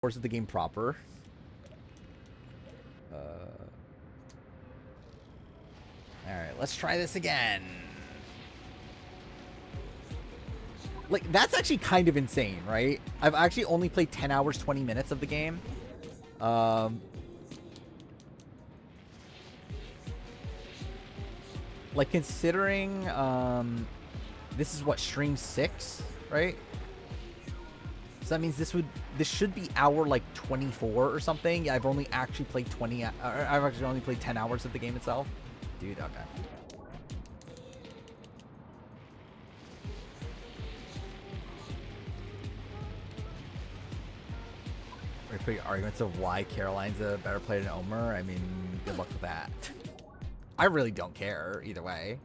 course of the game proper. Alright, let's try this again. Like, that's actually kind of insane, right? I've actually only played 10 hours, 20 minutes of the game. Like, considering, this is what, stream 6, right? So that means this should be hour, like, 24 or something. I've only actually played I've actually only played 10 hours of the game itself. Dude, okay. Pretty arguments of why Caroline's a better player than Omer. I mean, good luck with that. I really don't care either way.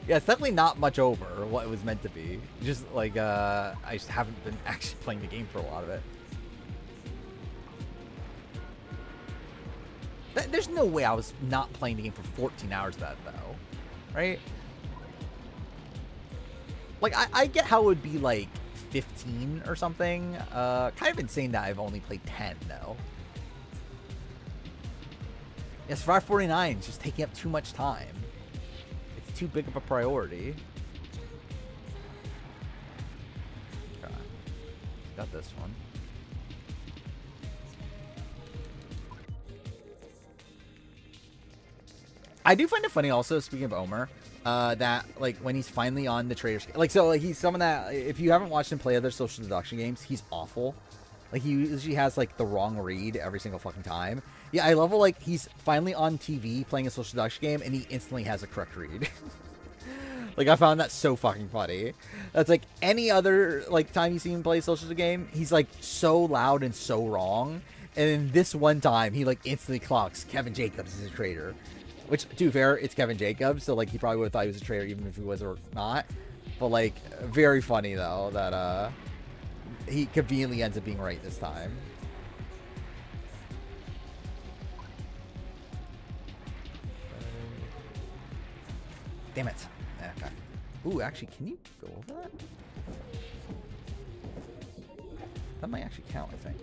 Yeah, it's definitely not much over what it was meant to be. Just like I just haven't been actually playing the game for a lot of it. There's no way I was not playing the game for 14 hours of that though, right? Like I get how it would be like 15 or something. Kind of insane that I've only played 10 though. Yeah, Survivor 49 is just taking up too much time. It's too big of a priority. Okay. Got this one. I do find it funny also, speaking of Omer, that like when he's finally on the trader, like so like he's someone that if you haven't watched him play other social deduction games, he's awful. Like he usually has like the wrong read every single fucking time. Yeah, I love like he's finally on TV playing a social deduction game and he instantly has a correct read. Like I found that so fucking funny. That's like any other like time you see him play a social game, he's like so loud and so wrong. And then this one time he like instantly clocks Kevin Jacobs is a traitor. Which, to be fair, it's Kevin Jacobs, so like he probably would have thought he was a traitor even if he was or not. But like, very funny though that he conveniently ends up being right this time. Damn it. Okay. Ooh, actually, can you go over that? That might actually count, I think.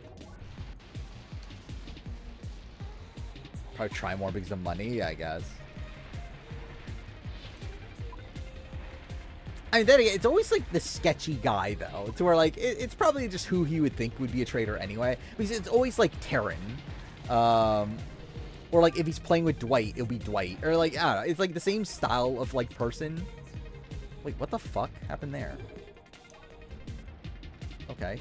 Probably try more because of money, I guess. I mean, then again, it's always like the sketchy guy, though, to where like it's probably just who he would think would be a traitor anyway. Because it's always like Terran, or like if he's playing with Dwight, it'll be Dwight, or like I don't know. It's like the same style of like person. Wait, what the fuck happened there? Okay.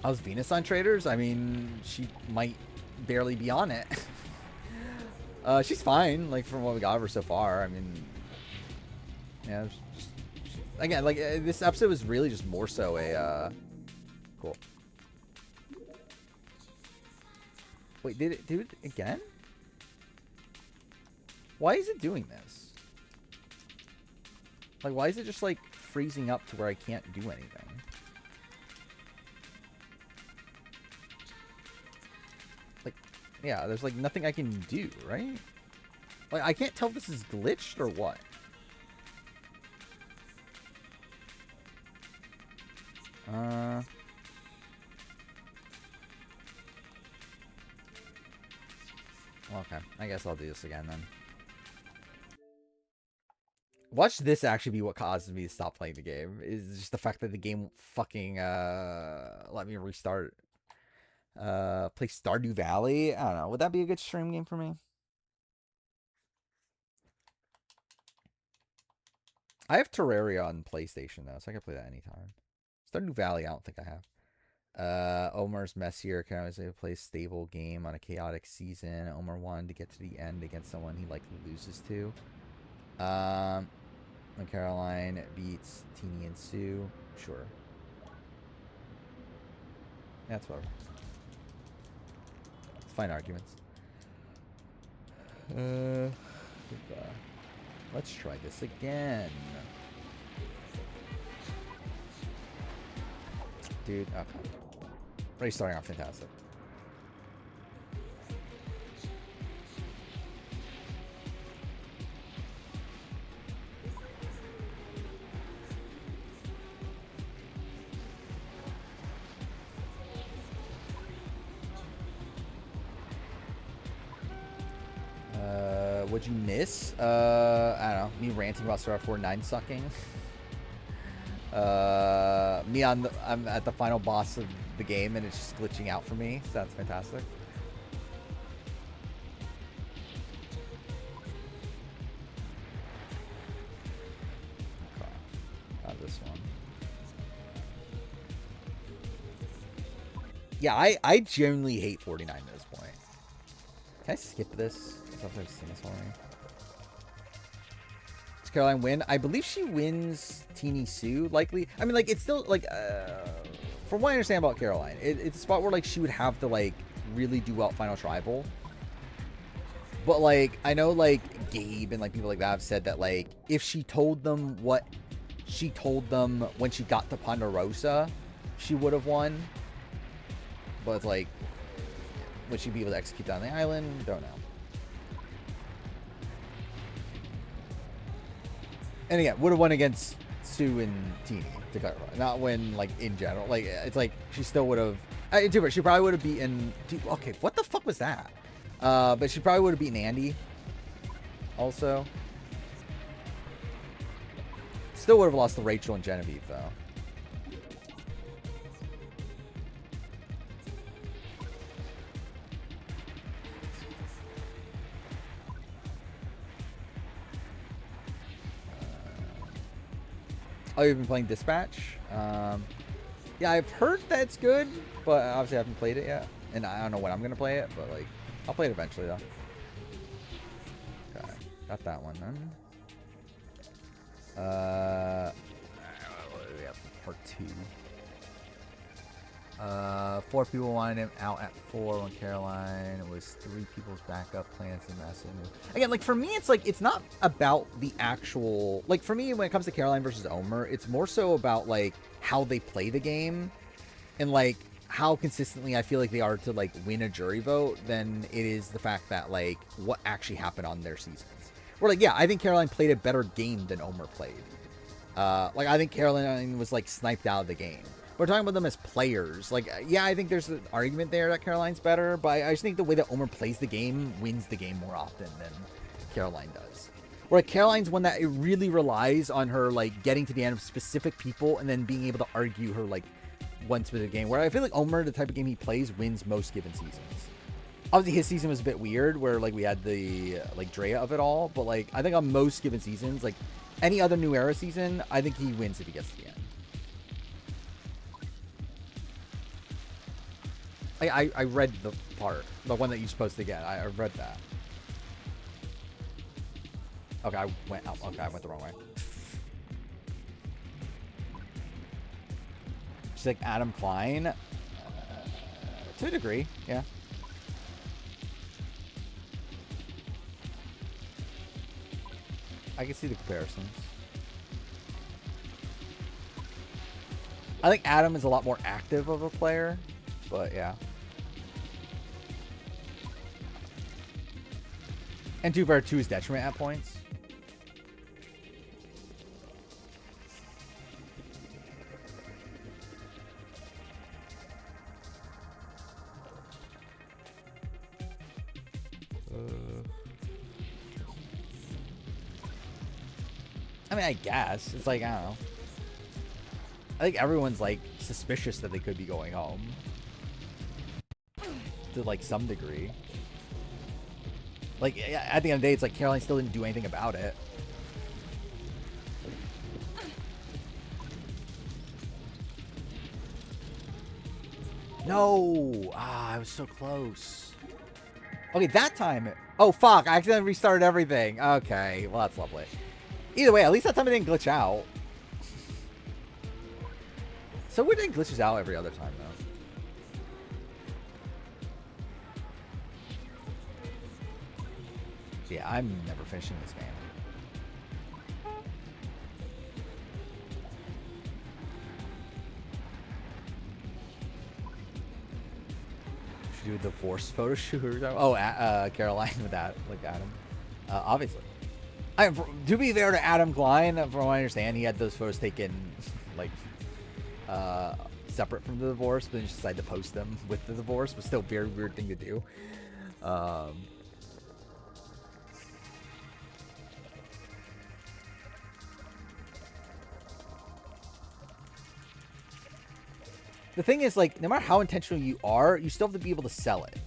How's Venus on traders? I mean, she might barely be on it. She's fine, like from what we got of her so far. I mean, yeah. Again, like this episode was really just more so a cool. Wait, did it do it again? Why is it doing this? Like, why is it just like freezing up to where I can't do anything? Yeah, there's like nothing I can do, right? Like I can't tell if this is glitched or what. Okay, I guess I'll do this again then. Watch this actually be what causes me to stop playing the game. Is just the fact that the game won't fucking let me restart. Play Stardew Valley. I don't know. Would that be a good stream game for me? I have Terraria on PlayStation though, so I can play that anytime. Stardew Valley, I don't think I have. Omer's messier. Can always play a stable game on a chaotic season. Omer wanted to get to the end against someone he likely loses to. When Caroline beats Teeny and Sue. Sure. That's whatever. It's fine arguments. Let's try this again. Dude, okay. Already starting off fantastic. What'd you miss? I don't know. Me ranting about Star 49 sucking. I'm at the final boss of the game and it's just glitching out for me. So that's fantastic. Okay. Not this one. Yeah, I genuinely hate 49 at this point. Can I skip this? I've seen this already. Does Caroline win? I believe she wins Teeny Sue, likely. I mean, like, it's still, like, from what I understand about Caroline, it's a spot where, like, she would have to, like, really do well at Final Tribal. But, like, I know, like, Gabe and, like, people like that have said that, like, if she told them what she told them when she got to Ponderosa, she would have won. But it's like, would she be able to execute that on the island? Don't know. And again, would have won against Sue and Teeny to clarify. Not win, like, in general. Like, it's like, she still would have... She probably would have beaten... Okay, what the fuck was that? But she probably would have beaten Andy. Also. Still would have lost to Rachel and Genevieve, though. Oh, you've been playing Dispatch? Yeah, I've heard that it's good, but obviously I haven't played it yet. And I don't know when I'm going to play it, but, like, I'll play it eventually, though. Okay, got that one, then. What do we have for part 2? 4 people wanted him out at 4 when Caroline. It was 3 people's backup plans and messing. Again, like, for me, it's like, it's not about the actual, like, for me, when it comes to Caroline versus Omer, it's more so about, like, how they play the game and, like, how consistently I feel like they are to, like, win a jury vote than it is the fact that, like, what actually happened on their seasons. Where, like, yeah, I think Caroline played a better game than Omer played. Like, I think Caroline was, like, sniped out of the game. We're talking about them as players. Like, yeah, I think there's an argument there that Caroline's better, but I just think the way that Omer plays the game wins the game more often than Caroline does. Where like, Caroline's one that it really relies on her, like, getting to the end of specific people and then being able to argue her, like, one specific game. Where I feel like Omer, the type of game he plays, wins most given seasons. Obviously, his season was a bit weird, where, like, we had the, like, Drea of it all, but, like, I think on most given seasons, like, any other New Era season, I think he wins if he gets to the end. I read the part, the one that you're supposed to get. I read that. Okay, I went out. Okay, I went the wrong way. She's like Adam Klein. To a degree, yeah. I can see the comparisons. I think Adam is a lot more active of a player, but yeah. And 2 for 2's detriment at points. I mean, I guess. It's like, I don't know. I think everyone's, like, suspicious that they could be going home. To, like, some degree. Like, at the end of the day, it's like Caroline still didn't do anything about it. No! Ah, I was so close. Okay, that time... Oh, fuck. I accidentally restarted everything. Okay, well, that's lovely. Either way, at least that time it didn't glitch out. So weird it glitches out every other time, though. Yeah, I'm never finishing this game. Should do a divorce photo shoot or something? Oh, Caroline with that, like Adam. Obviously. To be fair to Adam Klein, from what I understand, he had those photos taken, like, separate from the divorce, but then just decided to post them with the divorce. But still, very weird thing to do. the thing is, like, no matter how intentional you are, you still have to be able to sell it.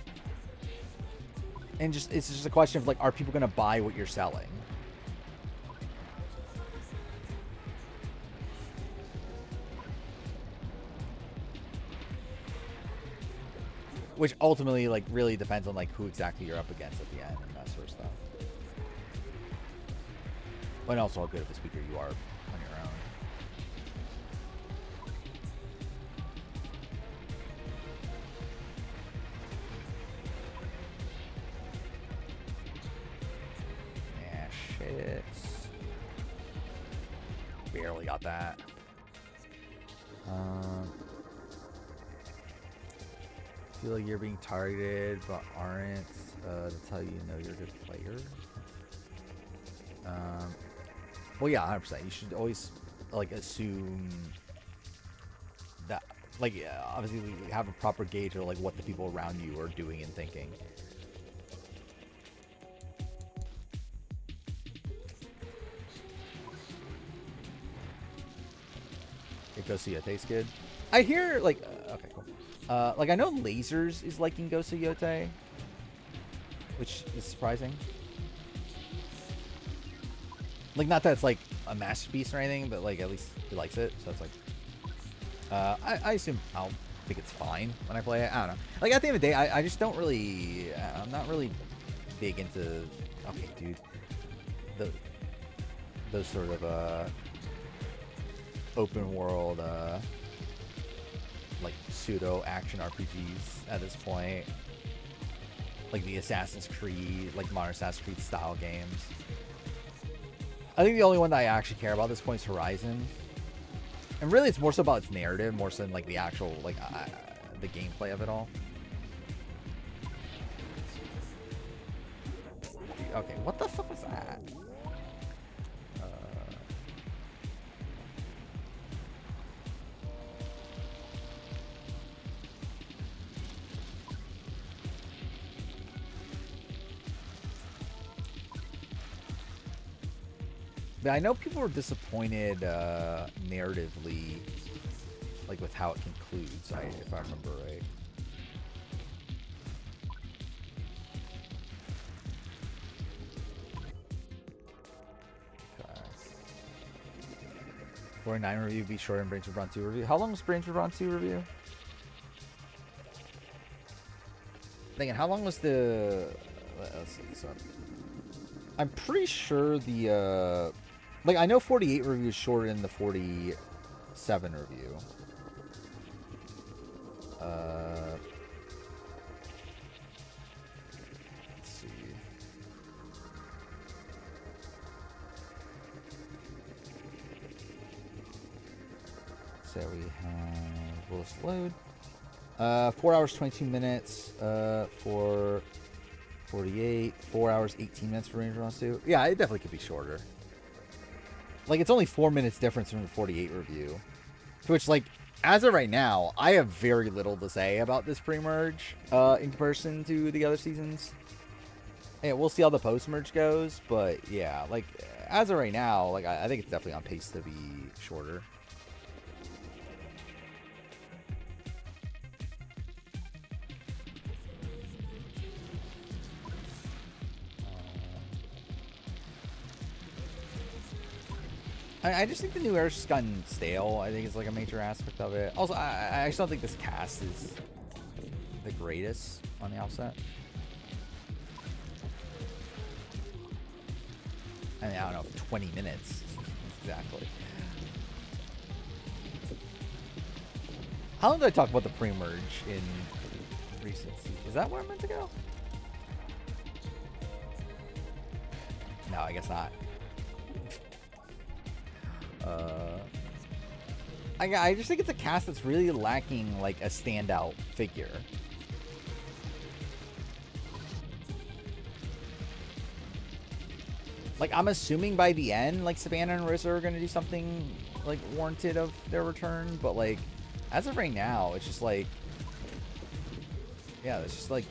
And just it's just a question of, like, are people going to buy what you're selling? Which ultimately, like, really depends on, like, who exactly you're up against at the end and that sort of stuff. And also how good of a speaker you are on your own. Yeah, shit. Barely got that. Feel like you're being targeted, but aren't. That's how you know you're a good player. Well, yeah, 100%. You should always, like, assume that, like, obviously you have a proper gauge of, like, what the people around you are doing and thinking. It goes to you. Tastes good. I hear, like, okay, cool. Like, I know Lasers is liking Ghost of Yote, which is surprising. Like, not that it's, like, a masterpiece or anything, but, like, at least he likes it, so it's like... I assume I'll think it's fine when I play it. I don't know. Like, at the end of the day, I just don't really... I'm not really big into... Okay, dude. Those sort of, open world, like, pseudo-action RPGs at this point. Like the Assassin's Creed, like modern Assassin's Creed style games. I think the only one that I actually care about at this point is Horizon. And really it's more so about its narrative, more so than like the actual, like, the gameplay of it all. Okay, what the fuck was that? But I know people are disappointed narratively, like with how it concludes, if I remember right. Okay. 49 review, be short and Brains Brawn 2 review. How long was Brains Brawn 2 review? Thinking, how long was the... Let's see this up. I'm pretty sure the... Like, I know 48 review is shorter than the 47 review. Let's see. So we have... Will this load? 4 hours, 22 minutes for 48. 4 hours, 18 minutes for Ranger Runs 2. Yeah, it definitely could be shorter. Like, it's only 4 minutes difference from the 48 review. To which, like, as of right now, I have very little to say about this pre-merge in comparison to the other seasons. Yeah, we'll see how the post-merge goes, but yeah, like, as of right now, like, I think it's definitely on pace to be shorter. I just think the new air's just gotten stale. I think it's like a major aspect of it. Also, I actually don't think this cast is the greatest on the offset. I mean, I don't know, 20 minutes exactly. How long did I talk about the pre-merge in recency? Is that where I'm meant to go? No, I guess not. I just think it's a cast that's really lacking, like, a standout figure. Like, I'm assuming by the end, like, Savannah and Rissa are going to do something, like, warranted of their return. But, like, as of right now, it's just, like... Yeah, it's just, like,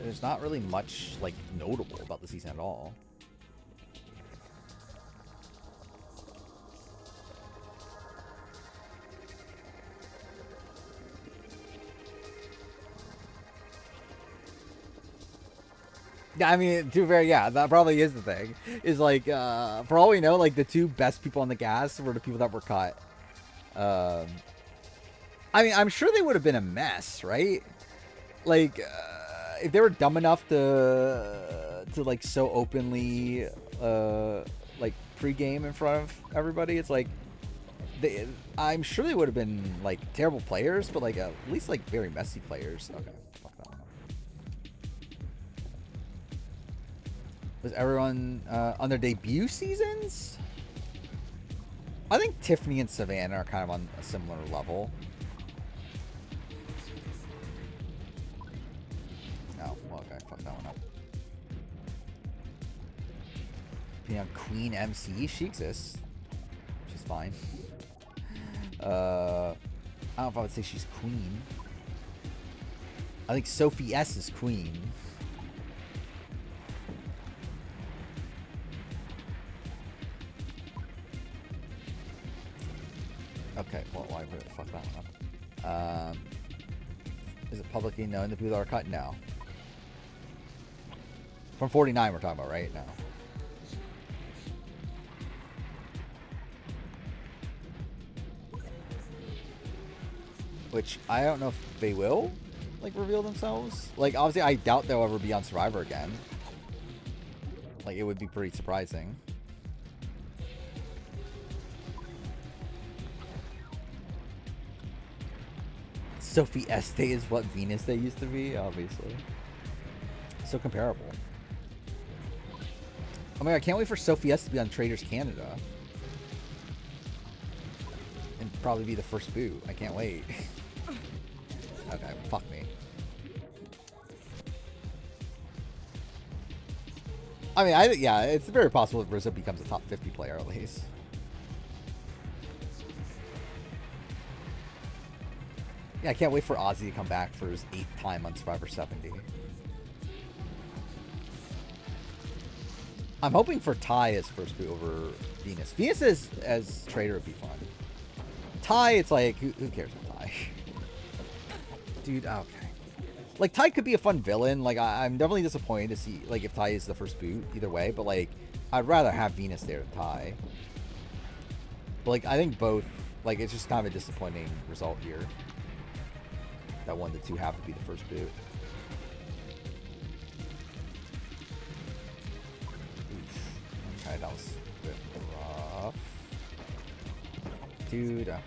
there's not really much, like, notable about the season at all. Yeah, I mean, to be fair, yeah, that probably is the thing. Is like, for all we know, like the two best people on the cast were the people that were cut. Um, I mean, I'm sure they would have been a mess, right? Like, if they were dumb enough to like so openly, like pregame in front of everybody, it's like I'm sure they would have been like terrible players, but like at least like very messy players. Okay, fuck that one up. Was everyone on their debut seasons? I think Tiffany and Savannah are kind of on a similar level. Oh, well, okay, fuck that one up. You know, Queen MC, she exists. She's fine. I don't know if I would say she's queen. I think Sophie S is queen. Okay, well, why would fuck that one up? Is it publicly known that people are cut now? From 49 we're talking about right now. Which I don't know if they will like reveal themselves. Like obviously I doubt they'll ever be on Survivor again. Like it would be pretty surprising. Sophie Este is what Venus they used to be, obviously. So comparable. Oh my god, I can't wait for Sophie S to be on Traders Canada. And probably be the first boot. I can't wait. Okay, fuck me. I mean, yeah, it's very possible that Rizzo becomes a top 50 player at least. Yeah, I can't wait for Ozzy to come back for his 8th time on Survivor 70. I'm hoping for Ty as first boot over Venus. Venus as Trader would be fun. Ty, it's like, who cares about Ty? Dude, okay. Like, Ty could be a fun villain. Like, I'm definitely disappointed to see, like, if Ty is the first boot, either way. But, like, I'd rather have Venus there than Ty. But, like, I think both, like, it's just kind of a disappointing result here. That one of the two have to be the first boot. Oof. Okay, that was a bit rough. Dude, okay.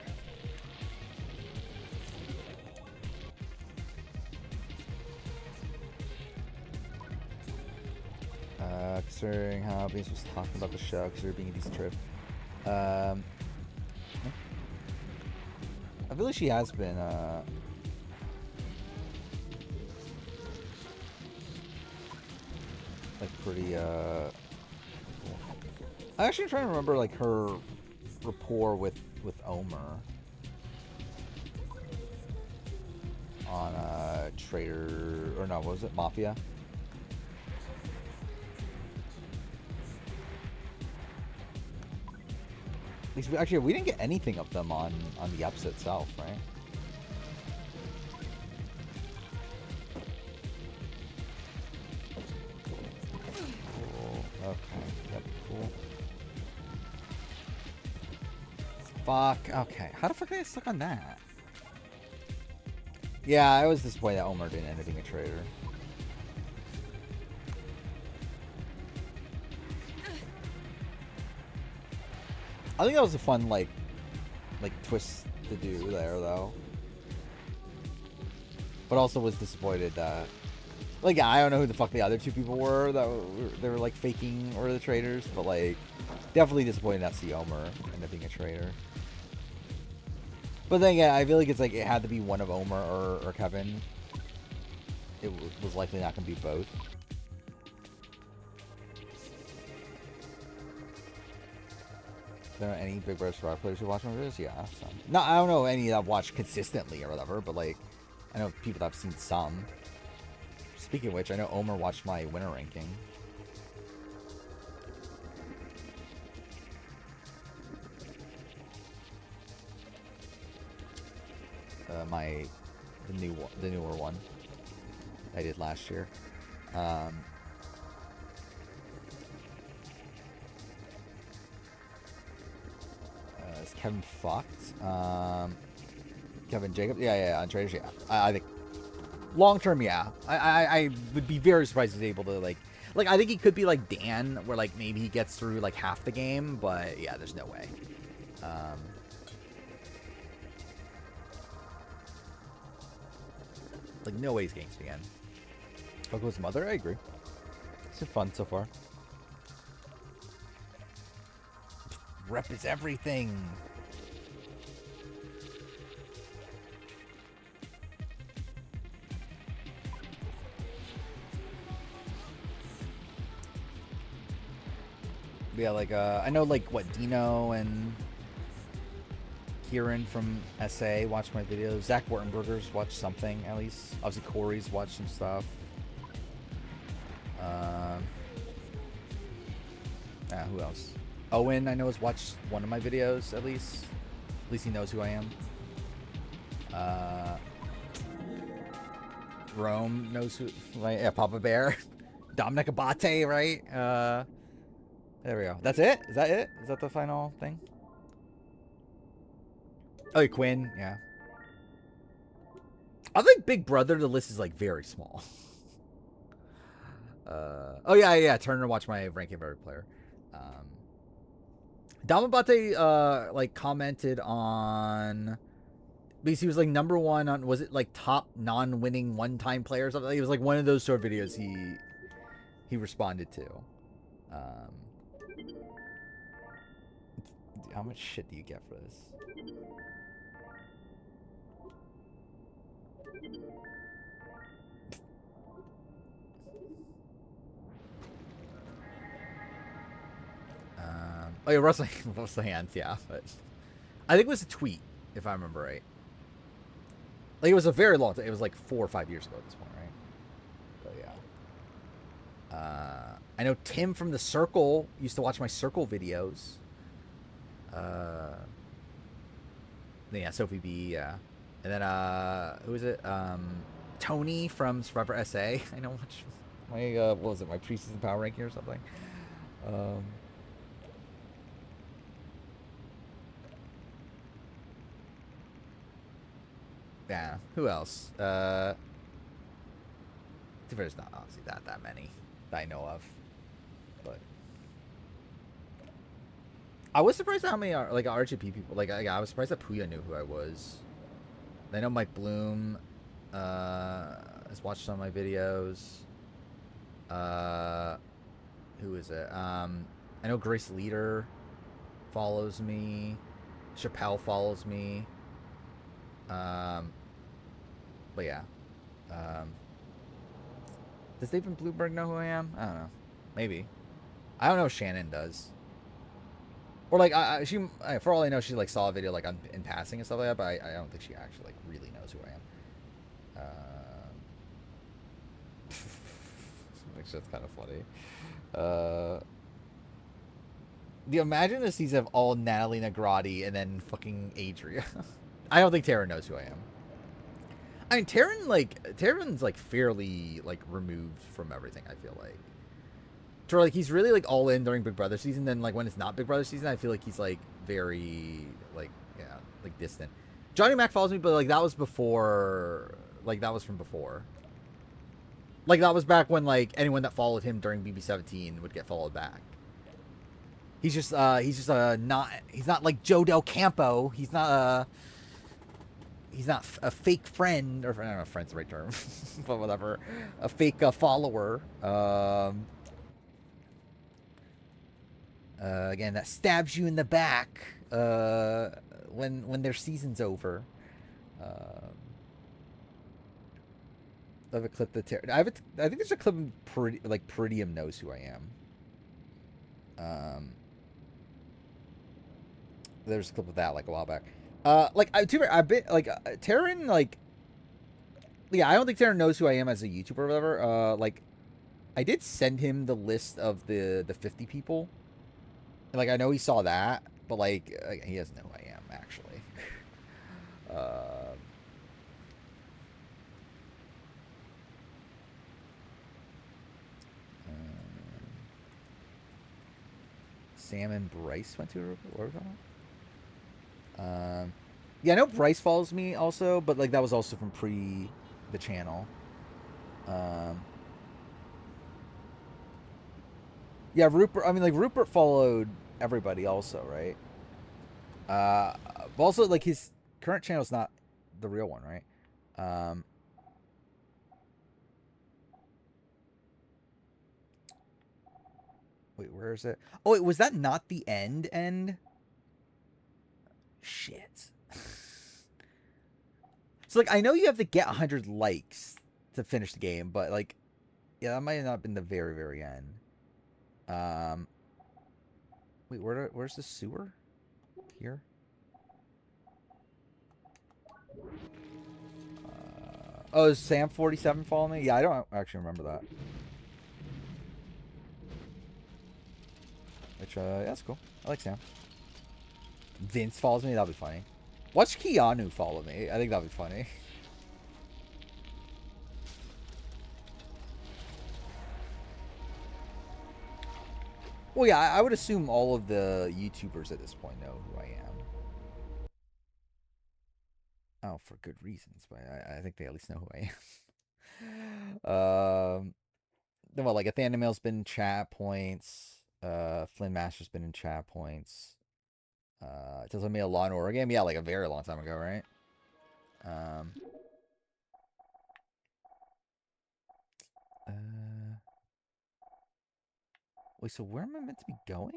Considering how Venus was talking about the show, because they're being a decent trip. I feel like she has been, like pretty, I'm actually trying to remember, like, her rapport with Omer. On, Trader, or no, what was it? Mafia? Actually, we didn't get anything of them on the episode itself, right? Cool. Okay. Yep. Cool. Fuck. Okay. How the fuck did I get stuck on that? Yeah, I was disappointed that Omer didn't end up being a traitor. I think that was a fun, like twist to do there, though. But also was disappointed that, like, yeah, I don't know who the fuck the other two people were that they were like faking or the traitors, but like, definitely disappointed not to see Omer end up being a traitor. But then again, I feel like it's like it had to be one of Omer or Kevin. It was likely not going to be both. There are any Big Brother Survivor players who watch my videos? Yeah, some. No, I don't know any that I've watched consistently or whatever, but like, I know people that have seen some. Speaking of which, I know Omer watched my winner ranking. The newer one I did last year. Kevin fucked. Kevin Jacobs. Yeah, on traders. Yeah, I think long term, yeah. I would be very surprised if he's able to like I think he could be like Dan, where like maybe he gets through like half the game, but yeah, there's no way. Like no way he's getting to the end. Coco's mother, I agree. It's been fun so far. Rep is everything. Yeah, like I know like what Dino and Kieran from SA watch my videos. Zach Wartenberger's watched something at least. Obviously Corey's watched some stuff. Who else? Owen I know has watched one of my videos at least. At least he knows who I am. Rome knows who. Right? Yeah, Papa Bear, Dominic Abate, right? There we go. That's it. Is that it? Is that the final thing? Oh, Quinn. Yeah. I think Big Brother. The list is like very small. Oh yeah. Turner watch my ranking of every player. Damabate like commented on because he was like number one on, was it like top non-winning one-time player or something? It was like one of those sort of videos he responded to. How much shit do you get for this? Oh yeah, wrestling hands, yeah, but I think it was a tweet if I remember right. Like it was a very long time. It was like 4 or 5 years ago at this point, right? But yeah. I know Tim from the Circle used to watch my Circle videos. Yeah, Sophie B, yeah. And then who is it? Tony from Survivor SA. I know watch my what was it, my preseason power ranking or something. Yeah, who else? There's not obviously that many that I know of, but I was surprised at how many like RGP people. Like I was surprised that Puya knew who I was. I know Mike Bloom has watched some of my videos. Who is it? I know Grace Leader follows me. Chappelle follows me. But yeah. Does David Bloomberg know who I am? I don't know. Maybe. I don't know if Shannon does. Or like she, for all I know, she like saw a video like in passing and stuff like that. But I don't think she actually like really knows who I am. Which that's kind of funny. Imagine the season of all Natalie Nagrati and then fucking Adria. I don't think Tara knows who I am. I mean, Taryn's like fairly like removed from everything. I feel like, so like he's really like all in during Big Brother season. Then like when it's not Big Brother season, I feel like he's like very like like distant. Johnny Mac follows me, but like that was before. Like that was from before. Like that was back when like anyone that followed him during BB17 would get followed back. He's just not like Joe Del Campo. He's not a fake friend, or I don't know if friend's the right term, but whatever. A fake follower. Again, that stabs you in the back when their season's over. I have a clip that I think there's a clip like Peridium knows who I am. There's a clip of that like a while back. Like I've been like Taryn, like, yeah, I don't think Taryn knows who I am as a YouTuber or whatever. Like I did send him the list of the 50 people. And, like I know he saw that, but like he doesn't know who I am actually. Sam and Bryce went to Oregon. Yeah, I know Bryce follows me also, but like that was also from pre the channel. Yeah, Rupert. I mean, like Rupert followed everybody also, right? But also like his current channel is not the real one, right? Um, wait, where is it? Oh, wait, was that not the end? End? Shit. So like, I know you have to get 100 likes to finish the game, but like, yeah, that might have not been the very very end. Um, wait, where's the sewer? Here. Oh, is Sam 47 following me? Yeah, I don't actually remember that. Which, yeah, that's cool. I like Sam. Vince follows me. That'll be funny. Watch Keanu follow me. I think that'll be funny. Well, yeah, I would assume all of the YouTubers at this point know who I am. Oh, for good reasons, but I think they at least know who I am. Then what, like Athanimel's been in chat points. Flynn Master's been in chat points. It tells me a Law and Order game. Yeah, like a very long time ago, right? Um, uh, wait, so where am I meant to be going?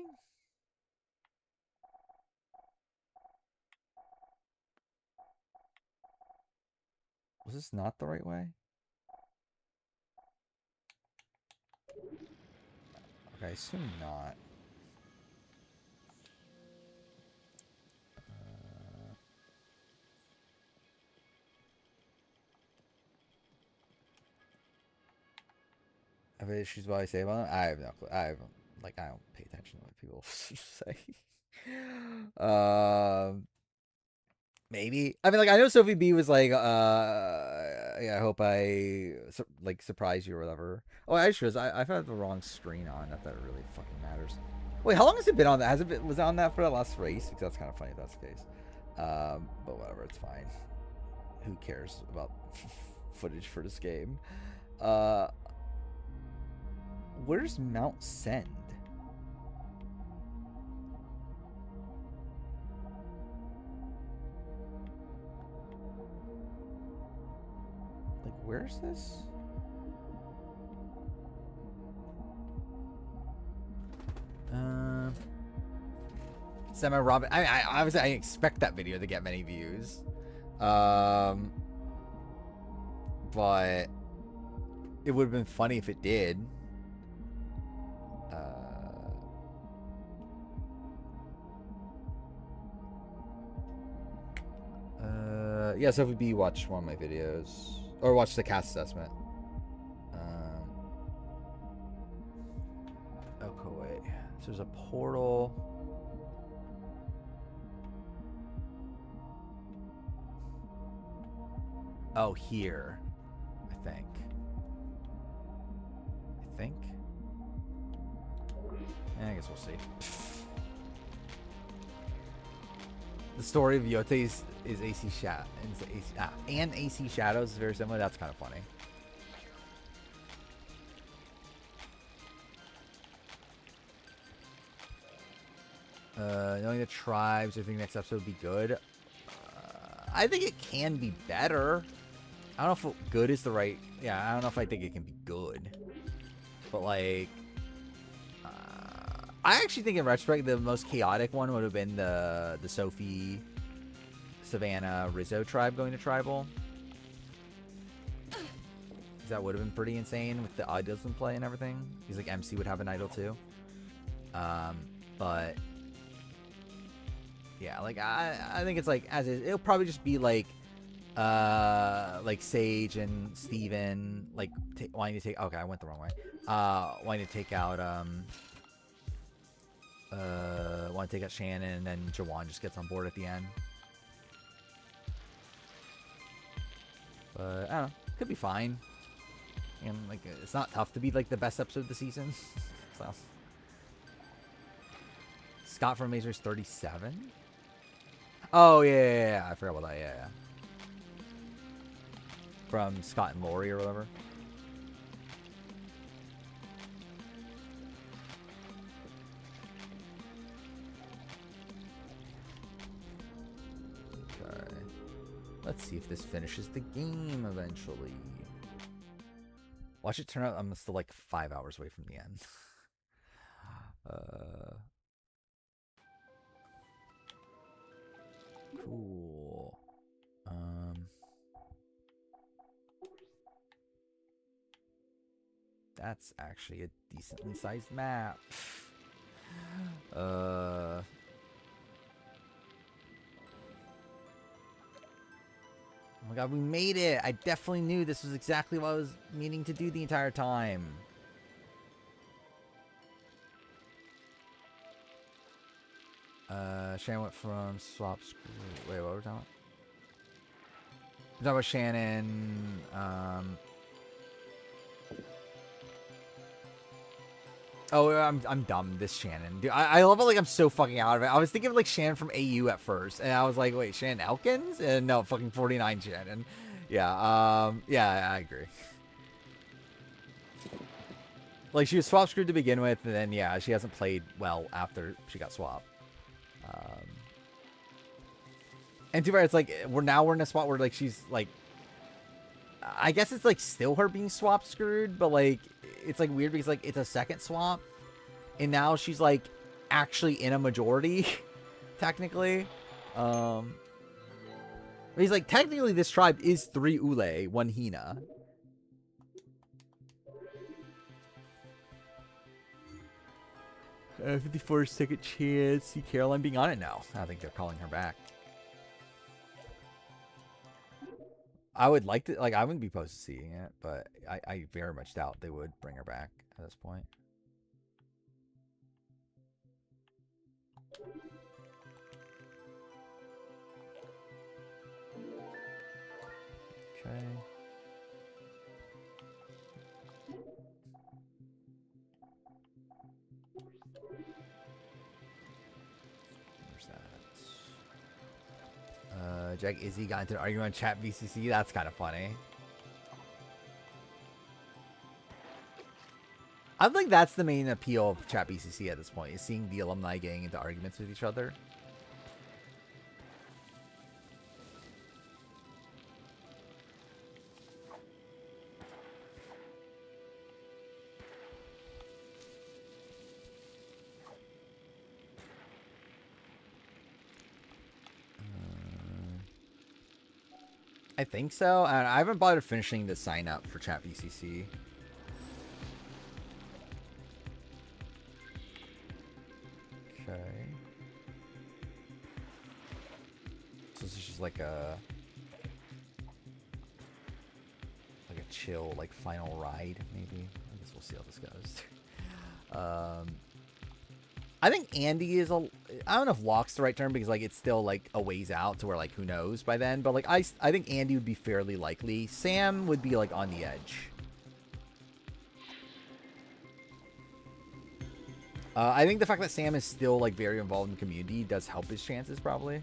Was this not the right way? Okay, I assume not. Have issues what I say about them? I have no clue. I don't pay attention to what people say. Um, maybe. I mean, like, I know Sophie B was like, yeah, I hope I like surprise you or whatever. Oh, I just realized I've had the wrong screen on. Not that it really fucking matters. Wait, how long has it been on that? Has it been, was it on that for that last race? Because that's kind of funny if that's the case. But whatever, it's fine. Who cares about footage for this game? Uh, where's Mount Send? Like, where's this? Semi Robin. I obviously I expect that video to get many views. But it would have been funny if it did. Yeah, so if it be watch one of my videos or watch the cast assessment. Okay, wait. So there's a portal. Oh, here. I think. I guess we'll see. The story of Yotes is AC Shadow and AC Shadows is very similar. That's kind of funny. Knowing the tribes, I think next episode would be good. I think it can be better. I don't know if good is the right. Yeah, I don't know if I think it can be good. But like, I actually think in retrospect the most chaotic one would have been the Sophie, Savannah, Rizzo tribe going to tribal. That would have been pretty insane with the idols in play and everything. Because like MC would have an idol too. But yeah, like I think it's like as is. It'll probably just be like Sage and Steven like wanting to take. Okay, I went the wrong way. Wanting to take out want to take out Shannon, and then Jawan just gets on board at the end. But I don't know, could be fine. And like, it's not tough to be like the best episode of the season. So Scott from Mazer's 37. Oh yeah. I forgot about that. Yeah. From Scott and Laurie or whatever. Okay. Let's see if this finishes the game eventually. Watch it turn out I'm still like 5 hours away from the end. Cool. That's actually a decently sized map. Oh my god, we made it! I definitely knew this was exactly what I was meaning to do the entire time. Shannon went from swap screw. Wait, what were we talking about? We're talking about Shannon. Oh, I'm dumb. This Shannon, dude. I love it. Like I'm so fucking out of it. I was thinking of like Shannon from AU at first, and I was like, wait, Shannon Elkins? And no, fucking 49 Shannon. Yeah. Yeah, I agree. Like she was swap screwed to begin with, and then yeah, she hasn't played well after she got swapped. And too bad it's like we're in a spot where like she's like, I guess it's like still her being swap screwed, but like it's like weird because like it's a second swap, and now she's like actually in a majority, technically. He's like technically this tribe is 3 Ule, 1 Hina. 54 second chance. See Caroline being on it now. I think they're calling her back. I would like to, like, I wouldn't be opposed to seeing it, but I very much doubt they would bring her back at this point. Okay. Where's that? Jack Izzy got into an argument on chat BCC. That's kind of funny. I think that's the main appeal of chat BCC at this point, is seeing the alumni getting into arguments with each other. I think so. I haven't bothered finishing the sign up for chat BCC. Okay. So this is just like a chill, like final ride, maybe. I guess we'll see how this goes. I think Andy is I don't know if lock's the right term because like it's still like a ways out to where like who knows by then, but like I think Andy would be fairly likely. Sam would be like on the edge. I think the fact that Sam is still like very involved in the community does help his chances probably.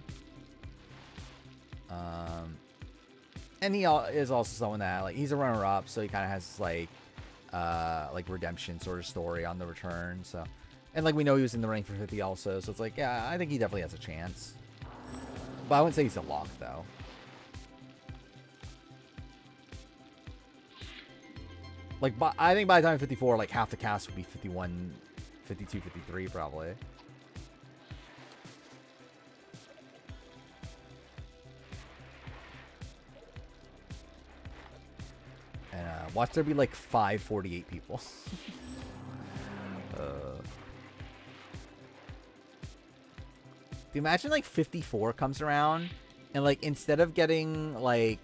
And he is also someone that like he's a runner-up, so he kind of has like redemption sort of story on the return. So, and like we know he was in the running for 50 also, so it's like yeah, I think he definitely has a chance. But I wouldn't say he's a lock though. Like, I think by the time 54, like half the cast would be 51, 52, 53 probably. And watch there be like 548 people. Imagine like 54 comes around and like instead of getting like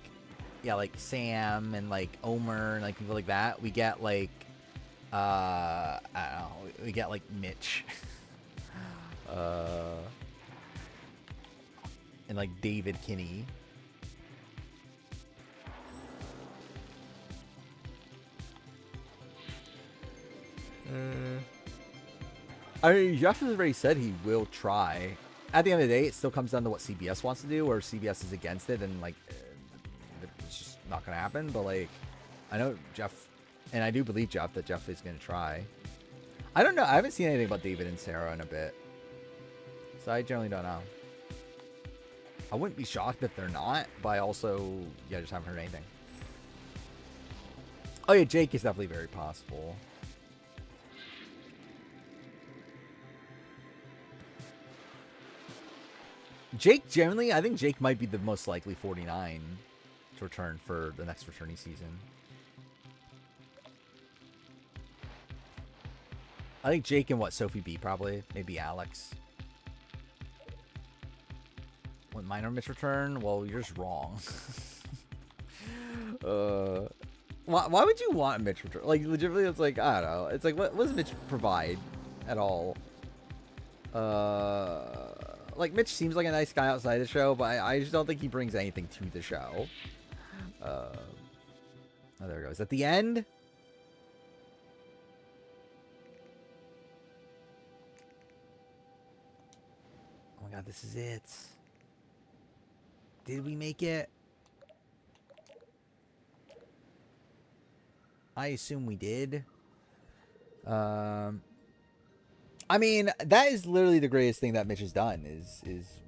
like Sam and like Omer and like people like that, we get like I don't know, we get like Mitch. And like David Kinney. I mean, Jeff has already said he will try at the end of the day, it still comes down to what CBS wants to do, or CBS is against it, and like it's just not gonna happen. But like, I know Jeff, and I do believe Jeff that Jeff is gonna try. I don't know. I haven't seen anything about David and Sarah in a bit, so I generally don't know. I wouldn't be shocked if they're not, but I also, yeah, just haven't heard anything. Oh yeah, Jake is definitely very possible. Jake, generally, I think Jake might be the most likely 49 to return for the next returning season. I think Jake and Sophie B probably, maybe Alex. When minor Mitch return? Well, you're just wrong. Why would you want Mitch return? Like, legitimately, it's like, I don't know. It's like, what does Mitch provide at all? Like, Mitch seems like a nice guy outside the show, but I just don't think he brings anything to the show. Oh, there it goes. At the end? Oh my god, this is it. Did we make it? I assume we did. I mean, that is literally the greatest thing that Mitch has done is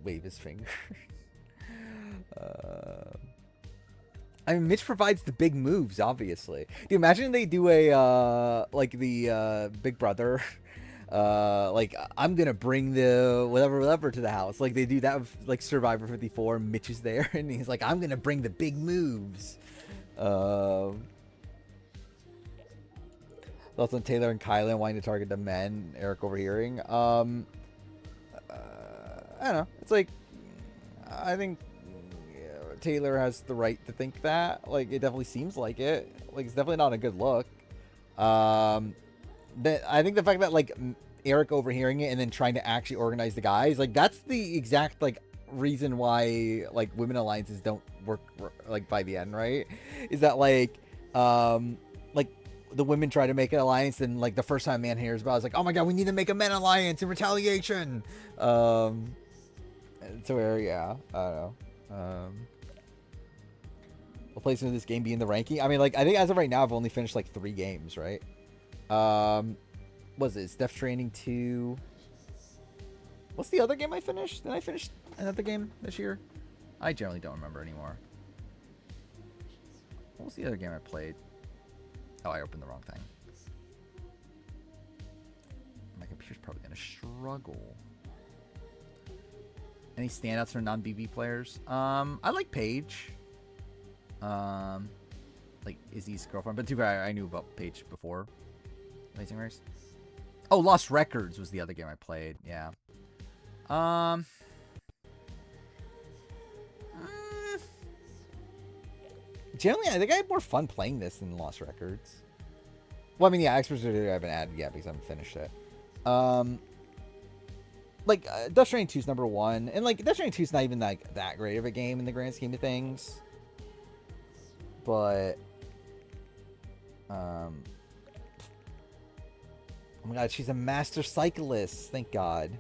wave his finger. I mean, Mitch provides the big moves, obviously. Do you imagine they do a like the Big Brother, like I'm gonna bring the whatever to the house. Like they do that with like Survivor 54. Mitch is there and he's like, I'm gonna bring the big moves. Thoughts on Taylor and Kylan wanting to target the men, Eric overhearing. I don't know. It's like, I think Taylor has the right to think that. Like, it definitely seems like it. Like, it's definitely not a good look. I think the fact that, like, Eric overhearing it and then trying to actually organize the guys, like, that's the exact, like, reason why, like, women alliances don't work like, by the end, right? Is that, like, the women try to make an alliance, and like the first time man hears about it, it's like, oh my god, we need to make a men alliance in retaliation. So where, yeah, I don't know. What place in this game be in the ranking? I mean, like, I think as of right now, I've only finished like 3 games, right? Was it? It's Death Stranding 2. What's the other game I finished? Did I finish another game this year? I generally don't remember anymore. What was the other game I played? Oh, I opened the wrong thing. My computer's probably going to struggle. Any standouts for non-BB players? I like Paige. Like Izzy's girlfriend. But too bad I knew about Paige before Amazing Race. Oh, Lost Records was the other game I played. Yeah. Generally, I think I had more fun playing this than Lost Records. Well, I mean, yeah, Experts I haven't added yet because I haven't finished it. Like, Death Stranding 2 is number 1. And, like, Death Stranding 2 is not even, like, that great of a game in the grand scheme of things. But, oh my god, she's a master cyclist. Thank god.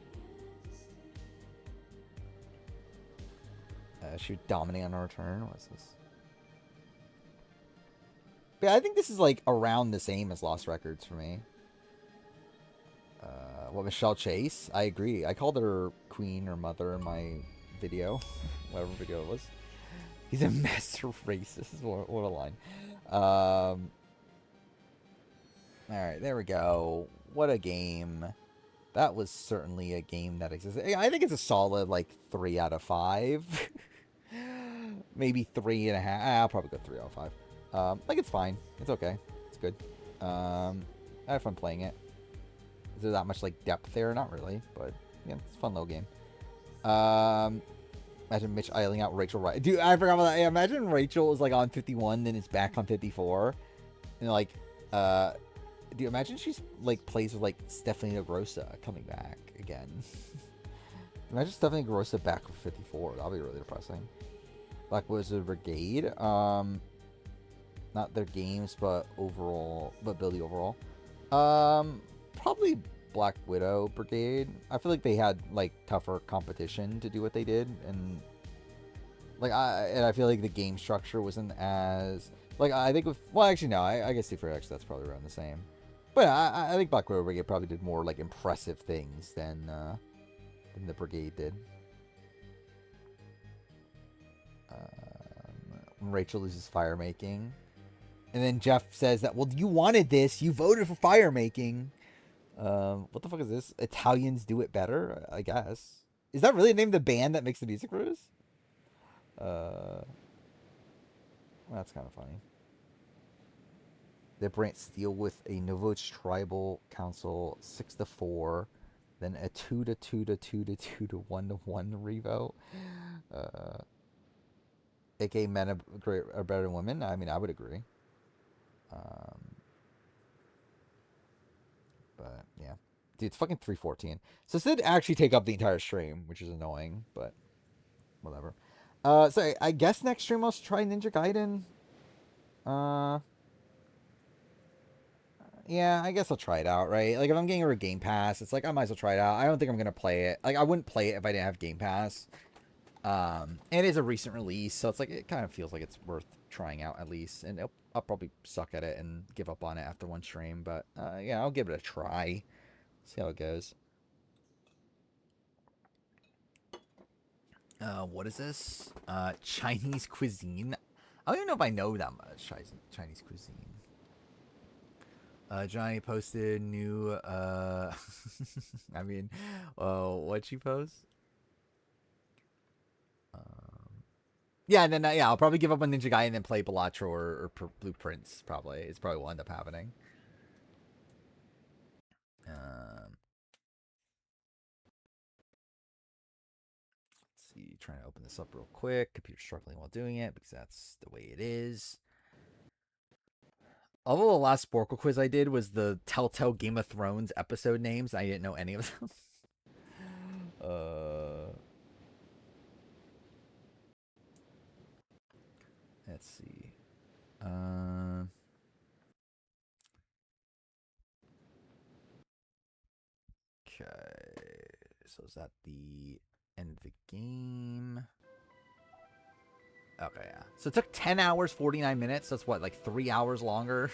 She was dominating on her return. What's this? But I think this is, like, around the same as Lost Records for me. What, Michelle Chase? I agree. I called her queen or mother in my video. Whatever video it was. He's a master racist. What a line. Alright, there we go. What a game. That was certainly a game that existed. I think it's a solid, like, 3 out of 5. Maybe 3.5. I'll probably go 3 out of 5. Like, it's fine. It's okay. It's good. I have fun playing it. Is there that much, like, depth there? Not really, but, yeah, it's a fun little game. Imagine Mitch idling out Rachel right. Dude, I forgot about that. Yeah, imagine Rachel is, like, on 51, then it's back on 54. And, like, do you imagine she's, like, plays with, like, Stephanie DeGrossa coming back again? Imagine Stephanie DeGrossa back for 54. That'll be really depressing. Black Wizard Brigade. Not their games, but overall, but ability overall. Probably Black Widow Brigade. I feel like they had like tougher competition to do what they did, and I feel like the game structure wasn't as like I think with actually no, I guess C4X that's probably around the same, but I think Black Widow Brigade probably did more like impressive things than the Brigade did. Rachel loses fire making. And then Jeff says that, well, you wanted this. You voted for fire making. What the fuck is this? Italians do it better, I guess. Is that really the name of the band that makes the music for this? That's kind of funny. They Brant Steele with a Novos Tribal Council 6-4, then a 2-2 to 2-2 to 1-1 revote. AK men are better than women. I mean, I would agree. But yeah, dude, it's fucking 3:14. So this did actually take up the entire stream, which is annoying, but whatever. So I guess next stream I'll try Ninja Gaiden. Yeah, I guess I'll try it out, right? Like if I'm getting a Game Pass, it's like I might as well try it out. I don't think I'm gonna play it. Like I wouldn't play it if I didn't have Game Pass. And it is a recent release, so it's like it kind of feels like it's worth trying out at least. And I'll probably suck at it and give up on it after one stream, but yeah, I'll give it a try. See how it goes. What is this? Chinese cuisine. I don't even know if I know that much Chinese cuisine. Johnny posted new. I mean, what'd she post? Yeah, and then yeah, I'll probably give up on Ninja Gaiden and then play Balatro or Blueprints. Probably it's probably will end up happening. Let's see, trying to open this up real quick. Computer struggling while doing it because that's the way it is. Although the last Sporkle quiz I did was the Telltale Game of Thrones episode names, I didn't know any of them. Let's see. Okay. So is that the end of the game? Okay, yeah. So it took 10 hours, 49 minutes. That's what, like 3 hours longer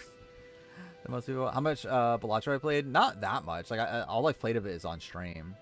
than most people. How much Balatro I played? Not that much. Like all I've played of it is on stream.